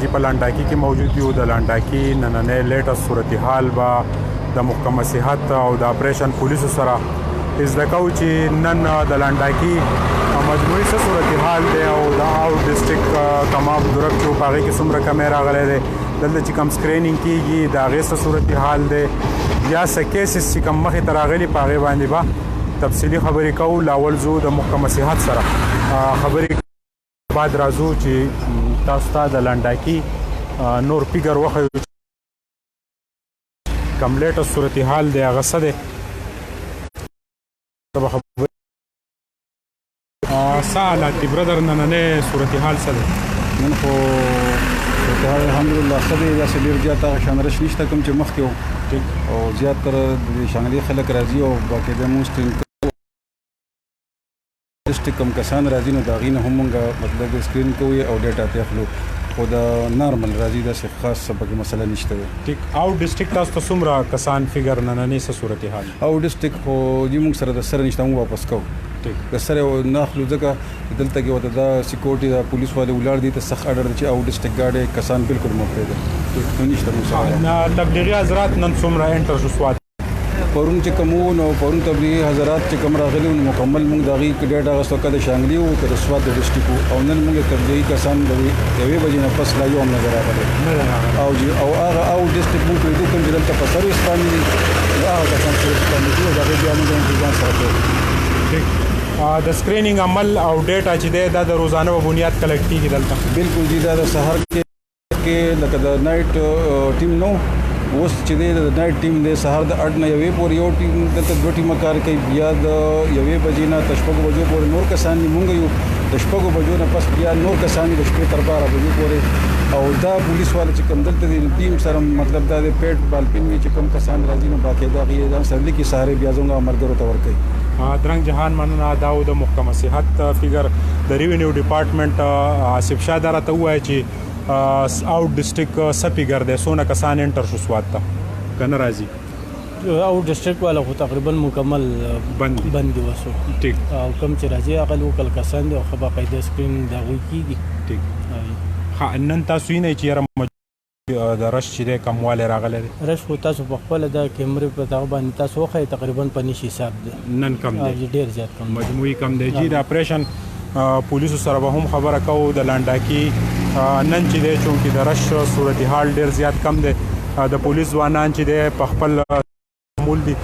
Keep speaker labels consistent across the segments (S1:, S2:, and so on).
S1: چې په لانډاکي کې موجود یو د لانډاکي نننۍ لیټس صورتحال به د محکمه صحت او د اپریشن پولیسو سره زده کوو چې نن د لانډاکي مجموعي څه صورتحال دی او د آوټ ډسټرکټ کماب درک چې په هغې کې څومره کمی راغلی دی دلته چې کوم سکرینینګ کېږي د هغې څه صورتحال دی یا څه کیسز چې کوم مخې ته راغلي په هغې باندې به تفصیلي خبرې کوو. لاول زه د محکمه صحت سره خبرې بعد راځو چې تاسو ته د لانډاکي نور فیګر وښیو کوم لیټس صورتحال دی هغه څه دی څه حالات دي برادر نننۍ صورتحال څه دی؟
S2: نن خو صورتحال الحمدلله ښه دی داسې ډېر زیات هغه شانرش نشته کوم چې مخکې و او زیاتره د شانګلي خلک راځي او باقاعده مونږ ډسټرکټ کوم کسان راځي نو د هغې نه هم مونږ مطلب سکرین کوو او ډیټا ته اخلو خو د نارمل راځي داسې خاص پکې مسله نشته دی.
S1: ټیک آوټ ډسټرکټ تاسو ته څومره کسان فیګر نننۍ څه صورتحال
S2: آوټ ډسټرکټ خو جی مونږ سره د سره نشته مونږ واپس کوو د سره نه اخلو ځکه دلته کې ورته دا سکیورټي د پولیس والے ولاړ دي ته سخت اډر چې آوټ ډسټرکټ ګاډي کسان بالکل مو پرېږدي نو نشته مونږ
S1: سره تبلیغي حضرات نن څومره انټر شو سواد
S2: پرون چې کوم نو پرون تبلیغي حضرات چې کوم راغلي نو مکمل موږ د هغې ډېټا اخیستو که د شانګلي وو که د سوات د ډسټرکټ او نن موږ تبلیغي کسان د یوې بجې نه پس لا یو هم نه دی راغلی او هغه آوټ ډسټرکټ موږ پرېږدو کوم چې دلته په سروس باندې دي هغه کسان سروس باندې دي او د هغې بیا موږ انتظام سره کوو.
S1: د سکرینینګ عمل او ډیټا چې دی دا د روزانه په بنیاد کلکټ کېږي دلته
S2: بالکل جی دا د سهار کې لکه د نایټ ټیم نو اوس چې دی د نایټ ټیم دی سهار د 8 نه یوې پورې یو ټیم دلته دوه ټیمه کار کوي بیا د یوې بجې نه تر 6 بجو پورې نور کسان دي مونږ یو د 6 بجو نه پس بیا نور کسان دي د شپې تر 12 بجو پورې او دا پولیس والے چې کوم دلته دي ټیم سره مطلب دا د پیټ بالپین چې کوم کسان راځي نو باقاعده هغې ځان سره لیکي سهارې بیا زموږ ملګرو ته ورکوي.
S1: درنګ جهان مننه دا د محکمه صحت فیګر د ریونیو ډپارټمنټ آصف شاه دا راته ووایه چې آوټ ډسټرکټ څه فیګر دی څونه کسان انټر شو سوات ته که نه راځي
S3: آوټ ډسټرکټ والا خو تقریبا مکمل بند دي وسو
S1: ټیک
S3: او کوم چې راځي هغه لوکل کسان دي او ښه باقاعده سکرین د هغوی کېږي.
S1: ټیک نن تاسو وینئ چې یاره د رش چې دی کموالی راغلی دی
S3: رش خو تاسو په خپله د کیمرې په دغه باندې تاسو وښایئ تقریبا په نش حساب دی
S1: نن کم دی
S3: ډېر زیات کم
S1: مجموعي کم دی جی د اپریشن پولیسو سره به هم خبره کوو د لانډاکي نن چې دی چونکې د رش صورتحال ډېر زیات کم دی د پولیس ځوانان چې دی په خپل معمول دي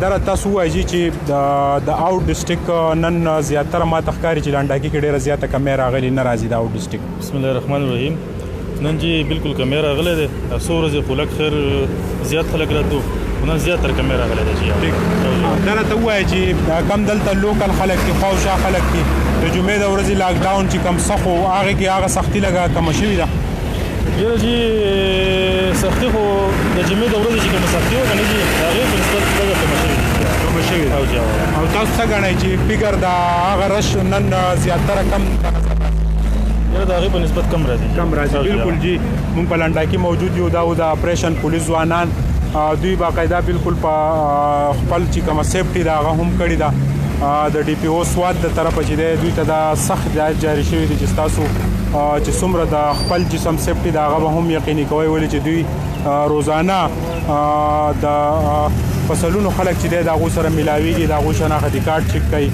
S1: دا راته تاسو ووایئ چې د آوټ ډسټرکټ نن زیاتره ماته ښکاري چې لانډاکي کې ډېره زیاته کمی راغلي نه راځي د آوټ ډسټرکټ.
S4: بسم الله الرحمن الرحیم. نن جی بالکل کمی راغلی دی څو ورځې خو لږ خیر زیات خلک راتلو نن زیاتره کمی راغلی دی جی.
S1: دا راته ووایئ چې کم دلته لوکل خلک دي خواوشا خلک دي د جمعې د ورځې لاکډاون چې کم سخت و هغې کې هغه سختي لږه کمه شوې ده
S4: یاره جی سختي خو د جمعې د ورځې چې کومه سختي وه که نه جي د هغې په نسبت لږه کمه شوې
S1: ده او تاسو څه ګڼئ چې فکر د هغه رش نن زیاتره کم
S4: یاره د هغې په نسبت کم راځي
S1: بالکل جی مونږ په لانډاکي موجود یو دا و د اپریشن پولیس ځوانان دوی باقاعده بالکل په خپل چې کومه سیفټي ده هغه هم کړې ده د ډي پی او سوات د طرفه چې دی دوی ته دا سخت هدایت جاري شوی دی چې ستاسو چې څومره د خپل جسم سیفټي ده هغه به هم یقیني کوئ ولې چې دوی روزانه د فصلونو خلک چې دی د هغوی سره میلاویږي د هغوی شناختي کارت چک کوي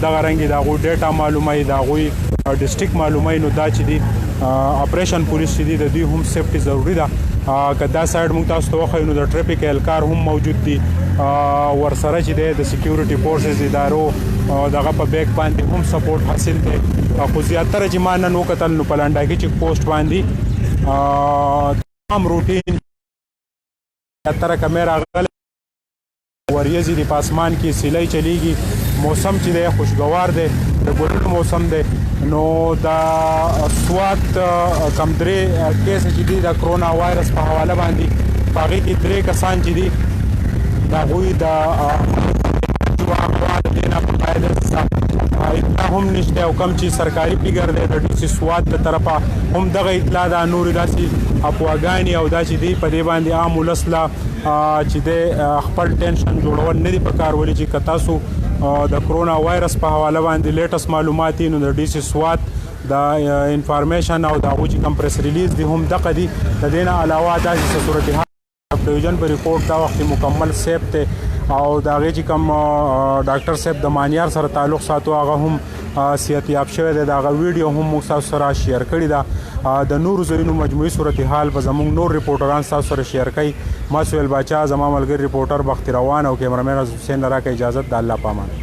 S1: دغه رنګ د هغوی ډیټا معلوموي د هغوی ډسټرکټ معلوموي نو دا چې دی اپریشن پولیس چې دی د دوی هم سیفټي ضروري ده که دا سایډ موږ تاسو ته وښیو نو د ټریفک اهلکار هم موجود دي ورسره چې دی د سکیورټي فورسز ادارو دغه په بیک باندې هم سپورټ حاصل دی خو زیاتره چې ما نن وکتل نو په لانډاکي چیک پوسټ باندې تمام روټین زیاتره کمی راغلی وریځې دي په اسمان کې سیلۍ چلیږي موسم چې دی خوشګوار دی د ګلونو موسم دی نو د سوات کم درې کیس چې دي د کرونا وایرس په حواله باندې په هغې کې 3 کسان چې دي د هغوی د واقعا د دې نه په باید اطلاع هم نشته او کم چې سرکاري فیګر دی د ډي سي سوات د طرفه هم دغه اطلاع ده نورې داسې افواګانې او دا چې دی په دې باندې عام ولس له چې دی خپل ټینشن جوړول نه دي پکار ولې چې که تاسو د کرونا وایرس په حواله باندې لیټس معلومات نو د ډي سي سوات د انفارمیشن او د هغوی چې کوم پریس ریلیز دی هم دغه دي. د دې نه علاوه داسې صورتحال ډیویژن په ریپورټ دا وخت مکمل سیف ته او د هغې چې کوم ډاکټر صاحب د مانیار سره تعلق ساتو هغه هم صحت یاب شوی دی. د هغه ویډیو هم موږ تاسو سره شیر کړې ده. د نورو ځایونو مجموعي صورتحال به زموږ نور ریپورټران تاسو سره شیر کوي. ما سهیل باچا، زما ملګری ریپورټر بختي روان او کیمرامین حسین لرا کې اجازت د الله پامان.